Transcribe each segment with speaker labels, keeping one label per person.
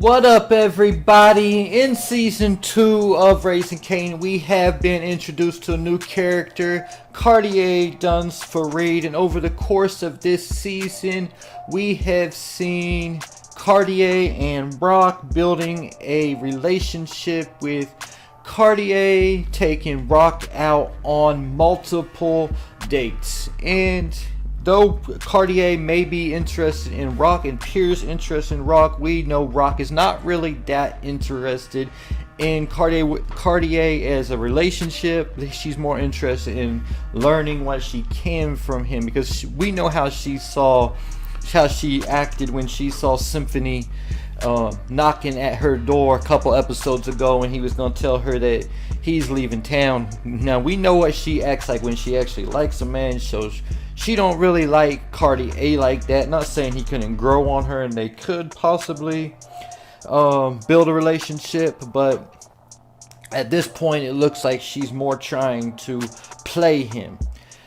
Speaker 1: What up, everybody? In season 2 of Raising Kanan, we have been introduced to a new character, Cartier Duns Fareed, and over the course of this season, we have seen Cartier and Rock building a relationship, with Cartier taking Rock out on multiple dates. And though Cartier may be interested in Rock and Pierre's interested in Rock, we know Rock is not really that interested in Cartier as a relationship. She's more interested in learning what she can from him, because we know how she acted when she saw Symphony knocking at her door a couple episodes ago, and he was going to tell her that he's leaving town. Now we know what she acts like when she actually likes a man, so she don't really like Cartier like that. Not saying he couldn't grow on her and they could possibly build a relationship, but at this point it looks like she's more trying to play him.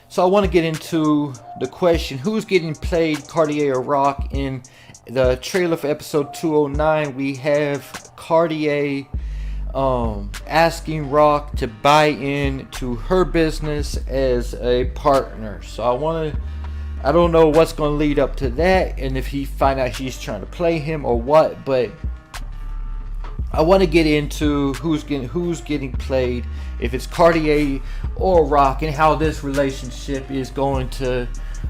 Speaker 1: So I want to get into the question, who's getting played, Cartier or Rock? In the trailer for episode 209, we have Cartier asking Rock to buy into her business as a partner. So I don't know what's going to lead up to that, and if he find out he's trying to play him or what, but I want to get into who's getting played, if it's Cartier or Rock, and how this relationship is going to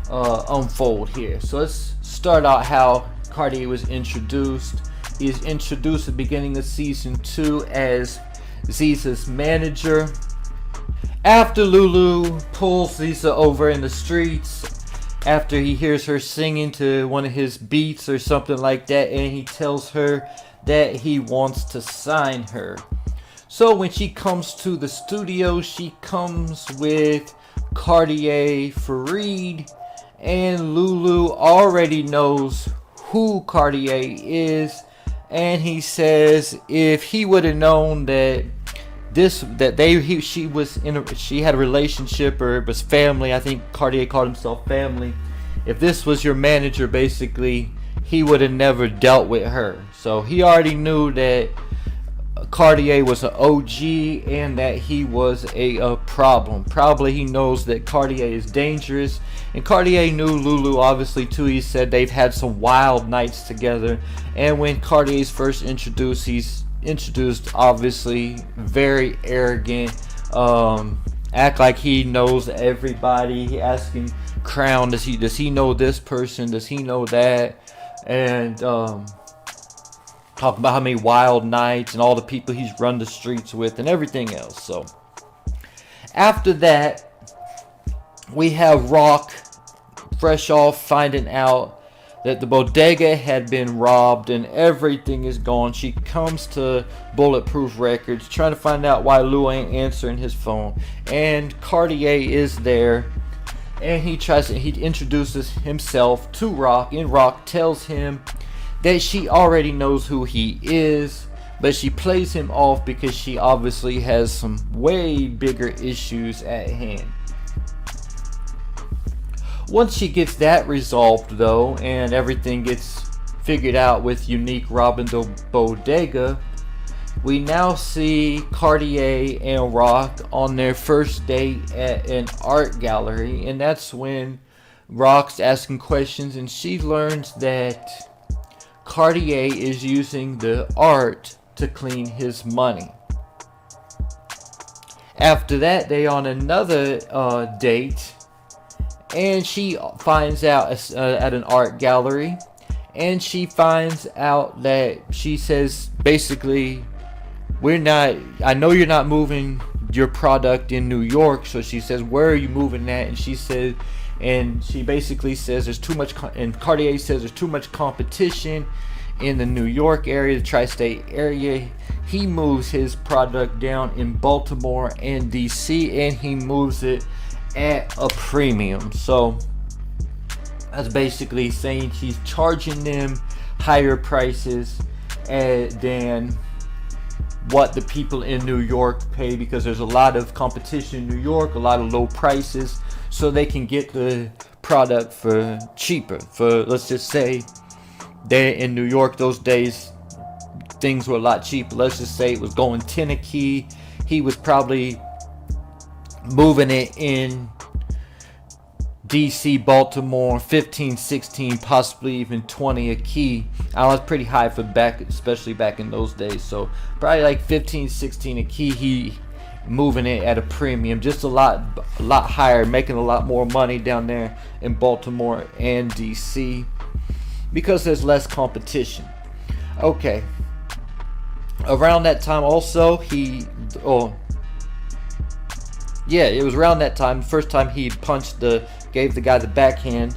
Speaker 1: unfold here. So let's start out how Cartier was introduced. He is introduced at the beginning of season 2 as Ziza's manager. After Lulu pulls Ziza over in the streets, after he hears her singing to one of his beats or something like that, and he tells her that he wants to sign her. So when she comes to the studio, she comes with Cartier Fareed, and Lulu already knows who Cartier is. And he says if he would have known that she had a relationship, or it was family, I think Cartier called himself family, if this was your manager, basically, he would have never dealt with her. So he already knew that Cartier was an OG and that he was a problem. Probably he knows that Cartier is dangerous, and Cartier knew Lulu obviously too. He said they've had some wild nights together, and when Cartier's first introduced, he's introduced obviously very arrogant, act like he knows everybody. He asking Crown, does he know this person, does he know that, and talking about how many wild nights and all the people he's run the streets with and everything else. So after that, we have Rock fresh off finding out that the bodega had been robbed and everything is gone. She comes to Bulletproof Records trying to find out why Lou ain't answering his phone, and Cartier is there, and he introduces himself to Rock, and Rock tells him that she already knows who he is, but she plays him off because she obviously has some way bigger issues at hand. Once she gets that resolved though, and everything gets figured out with Unique robbing the bodega, we now see Cartier and Rock on their first date at an art gallery, and that's when Rock's asking questions and she learns that Cartier is using the art to clean his money. After that, they on another date, and she finds out at an art gallery, and she finds out that she says basically, I know you're not moving your product in New York. So she says, where are you moving that? And she basically says there's too much, and Cartier says there's too much competition in the New York area, the tri-state area. He moves his product down in Baltimore and DC, and he moves it at a premium. So that's basically saying he's charging them higher prices than what the people in New York pay, because there's a lot of competition in New York, a lot of low prices, so they can get the product for cheaper. For, let's just say, they in New York those days, things were a lot cheaper. Let's just say it was going 10 a key. He was probably moving it in DC, Baltimore, 15, 16, possibly even 20 a key. I was pretty high for back, especially back in those days. So probably like 15, 16 a key. He moving it at a premium, just a lot higher, making a lot more money down there in Baltimore and DC because there's less competition. Okay. Around that time also, it was around that time, first time he gave the guy the backhand.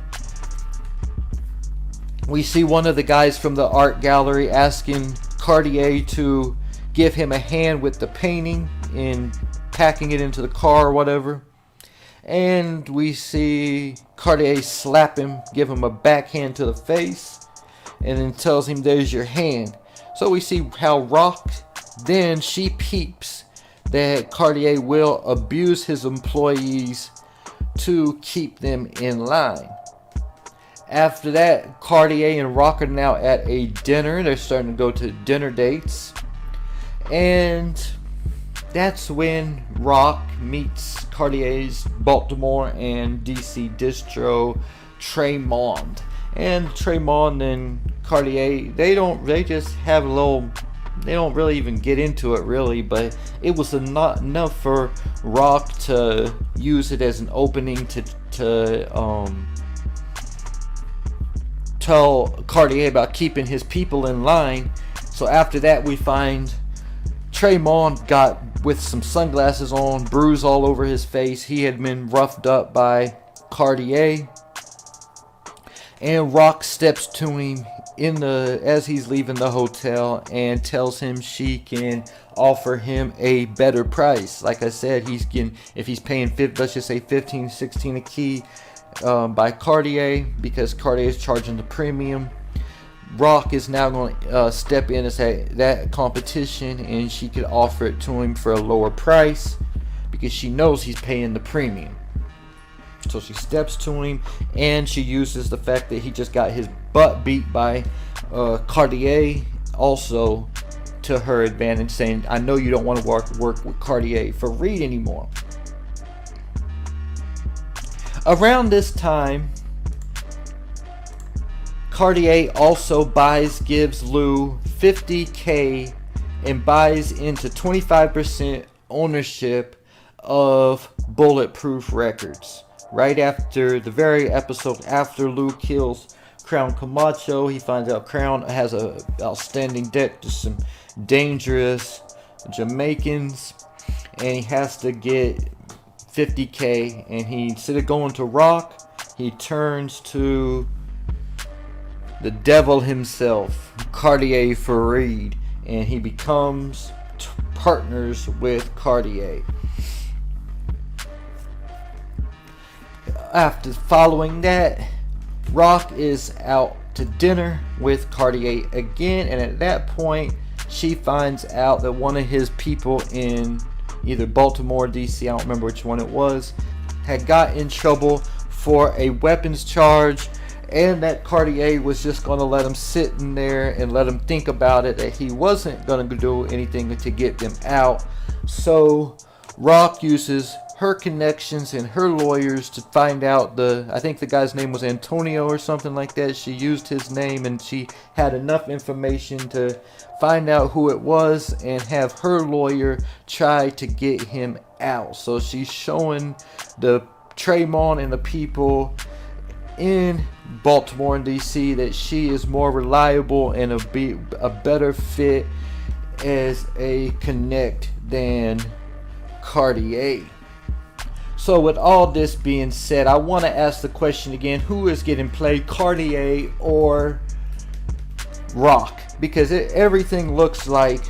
Speaker 1: We see one of the guys from the art gallery asking Cartier to give him a hand with the painting and packing it into the car or whatever. And we see Cartier slap him, give him a backhand to the face, and then tells him, "There's your hand." So we see how Rock, then she peeps that Cartier will abuse his employees to keep them in line. After that, Cartier and Rock are now at a dinner. They're starting to go to dinner dates. And that's when Rock meets Cartier's Baltimore and DC distro, Tremond. And Tremond and Cartier, they don't really even get into it really, but it was not enough for Rock to use it as an opening to tell Cartier about keeping his people in line. So after that, we find Tremond got with some sunglasses on, bruise all over his face. He had been roughed up by Cartier. And Rock steps to him as he's leaving the hotel and tells him she can offer him a better price. Like I said, if he's paying let's just say 15, 16 a key by Cartier, because Cartier is charging the premium, Rock is now going to step in and say that competition, and she could offer it to him for a lower price because she knows he's paying the premium. So she steps to him, and she uses the fact that he just got his butt beat by Cartier also to her advantage, saying, "I know you don't want to work with Cartier for Reed anymore." Around this time, Cartier also gives Lou $50K and buys into 25% ownership of Bulletproof Records. Right after the very episode after Lou kills Crown Camacho, he finds out Crown has a outstanding debt to some dangerous Jamaicans, and he has to get 50K, and instead of going to Rock, he turns to the devil himself, Cartier Farid, and he becomes partners with Cartier. After following that, Rock is out to dinner with Cartier again, and at that point she finds out that one of his people in either Baltimore or DC, I don't remember which one it was, had got in trouble for a weapons charge, and that Cartier was just going to let him sit in there and let him think about it, that he wasn't going to do anything to get them out. So Rock uses her connections and her lawyers to find out I think the guy's name was Antonio or something like that. She used his name, and she had enough information to find out who it was and have her lawyer try to get him out. So she's showing the Tremond and the people in Baltimore and DC that she is more reliable and a better fit as a connect than Cartier. So with all this being said, I want to ask the question again, who is getting played, Cartier or Rock? Because everything looks like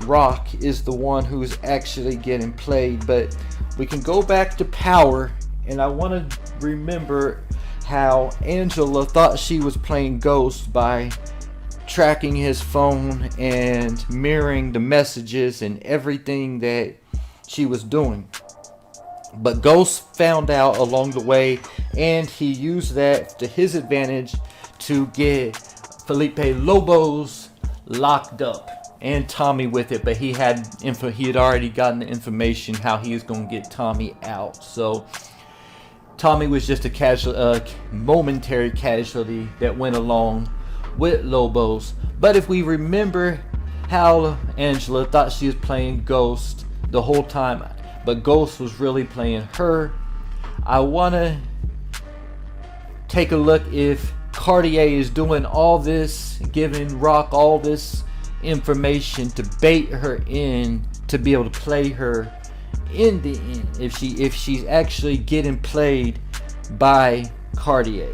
Speaker 1: Rock is the one who's actually getting played. But we can go back to Power, and I want to remember how Angela thought she was playing Ghost by tracking his phone and mirroring the messages and everything that she was doing. But Ghost found out along the way, and he used that to his advantage to get Felipe Lobos locked up. and Tommy with it, but he had already gotten the information how he was going to get Tommy out. So Tommy was just a momentary casualty that went along with Lobos. But if we remember how Angela thought she was playing Ghost the whole time, but Ghost was really playing her, I want to take a look if Cartier is doing all this, giving Rock all this information to bait her in to be able to play her in the end, if she's actually getting played by Cartier.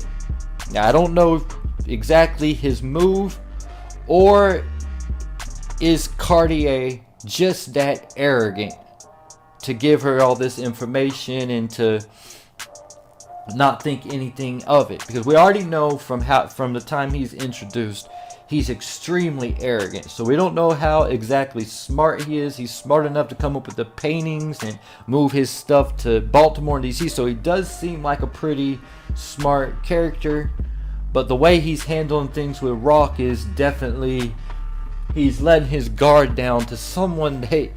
Speaker 1: Now I don't know exactly his move, or is Cartier just that arrogant to give her all this information and to not think anything of it? Because we already know from the time he's introduced, he's extremely arrogant. So we don't know how exactly smart he is. He's smart enough to come up with the paintings and move his stuff to Baltimore and DC. So he does seem like a pretty smart character. But the way he's handling things with Rock is definitely, he's letting his guard down to someone that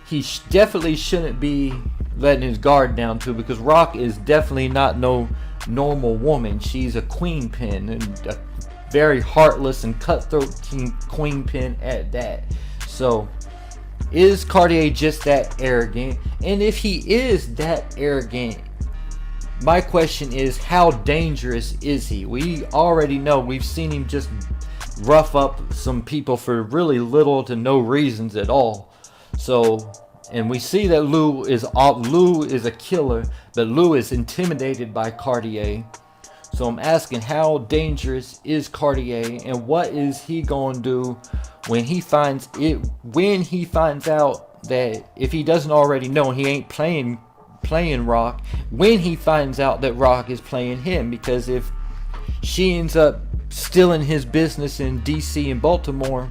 Speaker 1: he definitely shouldn't be letting his guard down to, because Rock is definitely not no normal woman. She's a queen pin, and a very heartless and cutthroat queen pin at that. So is Cartier just that arrogant? And if he is that arrogant, my question is, how dangerous is he? We already know, we've seen him just rough up some people for really little to no reasons at all. So, and we see that Lou is a killer, but Lou is intimidated by Cartier. So I'm asking, how dangerous is Cartier, and what is he going to do when he finds out that, if he doesn't already know, he ain't playing Rock, when he finds out that Rock is playing him? Because if she ends up stealing his business in DC and Baltimore,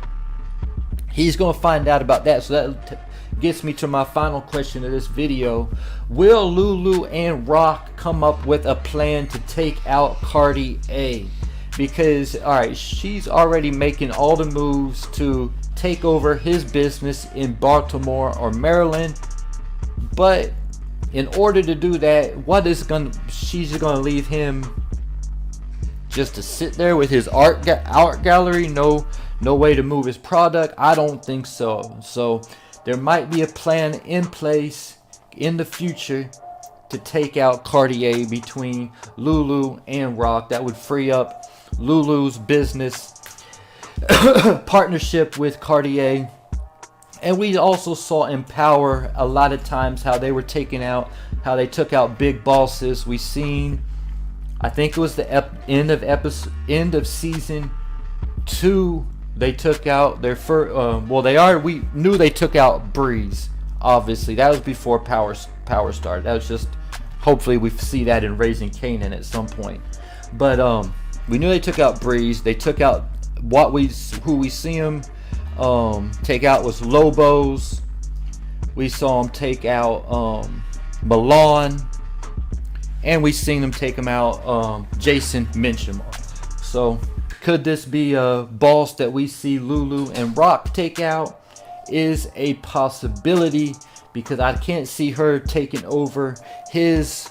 Speaker 1: he's going to find out about that. So that gets me to my final question of this video. Will Lulu and Rock come up with a plan to take out Cartier? Because, alright, she's already making all the moves to take over his business in Baltimore or Maryland. But in order to do that, she's going to leave him just to sit there with his art gallery? No way to move his product? I don't think so. So there might be a plan in place in the future to take out Cartier between Lulu and Rock. That would free up Lulu's business partnership with Cartier. And we also saw in Power a lot of times how they took out big bosses. We seen, I think it was the end of season 2, they took out their first. We knew they took out Breeze. Obviously, that was before Power started. That was just, hopefully we see that in Raising Kanan at some point. But we knew they took out Breeze. They took out who we see them take out was Lobos. We saw him take out Milan, and we seen him take him out Jason Mincham. So could this be a boss that we see Lulu and Rock take out? Is a possibility, because I can't see her taking over his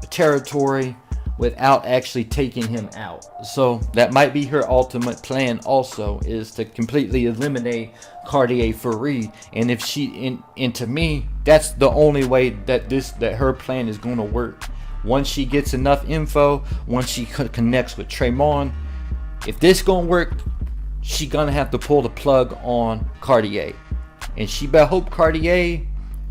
Speaker 1: territory without actually taking him out. So that might be her ultimate plan also, is to completely eliminate Cartier Farid. And if and to me, that's the only way that her plan is going to work. Once she gets enough info, once she connects with Tremont, if this gonna work, she gonna have to pull the plug on Cartier. And she better hope Cartier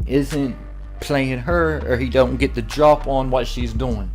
Speaker 1: isn't playing her, or he don't get the drop on what she's doing.